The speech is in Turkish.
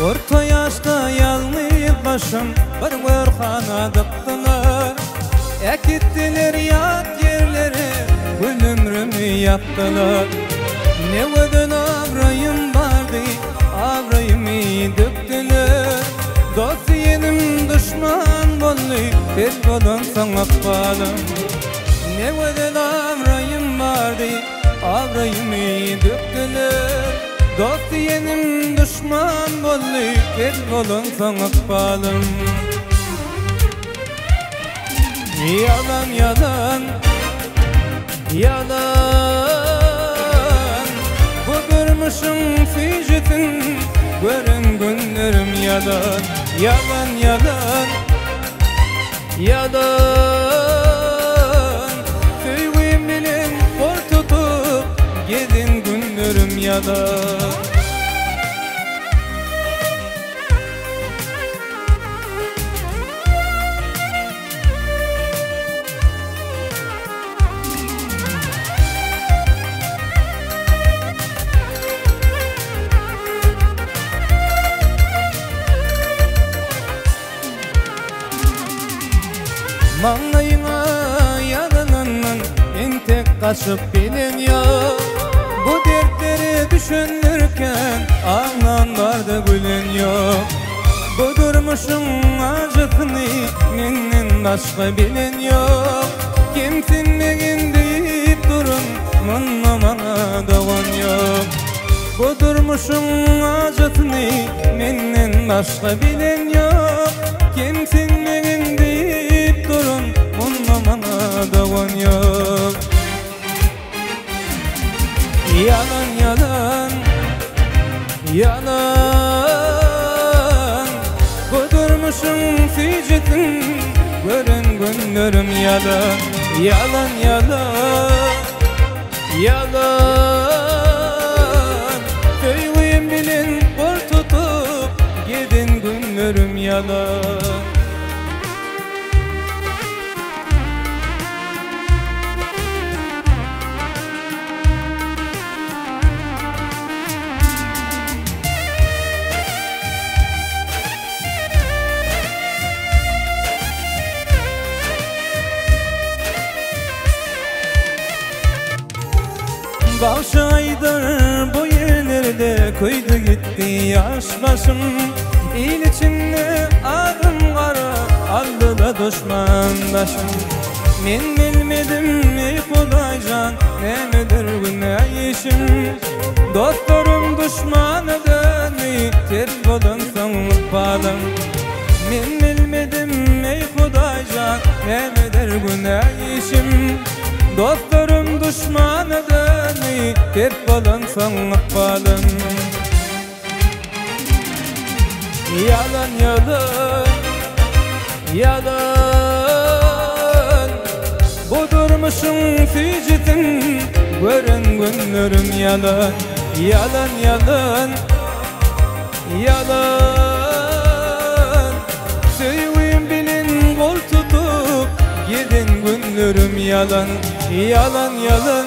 Orta yaşta yalnız başım bir görxana dıktılar. Ekittiler yat yerleri, gül ömrümü yaptılar. Ne ödün avrayım vardı, avrayımı döktüler. Dost yenim düşman bollu, tek bolun sana balım. Ne ödün avrayım vardı, avrayımı döktüler. Dost yenim düşman bollu, tek bolun sana balım. Yalan yalan, yalan, bu durmuşum ficetin, görün günlerim yalan. Yalan yalan, yalan, söyleyeyim bilin kor tutup, gidin günlerim yalan. Mağlayına yalanından en tek kaçıp bilin yok. Bu dertleri düşünürken ağlan vardı gülün yok. Bu durmuşun acıtını menden başka bilin yok. Kimsin negin deyip durun, bununla bana doğan yok. Bu durmuşun acıtını menden başka bilin yok. Kimsin negin deyip durun, bununla bana doğan yok. Yalan yalan, yalan, bu durmuşum ficetin, görün günlerim yalan. Yalan yalan, yalan, söyleyeyim bilin kor tutup, gidin günlerim yalan. Bağışaydır bu yerlerde koydu gitti yaş başım. İl içinde adım kara aldı da düşmandaşım. Men bilmedim ey Kudaycan, nemedir günahişim. Dostlarım düşmanı dönü, tek bolun sanlık balım. Men bilmedim ey Kudaycan, nemedir günahişim. Dostlarım düşmanı dönü, tek bolun sanlık balım. Yalan yalan, yalan, bu durmuşum ficetin, görün günlerim yalan. Yalan yalan, yalan, söyleyeyim bilin kol tutup, gidin günlerim yalan. Yalan yalan,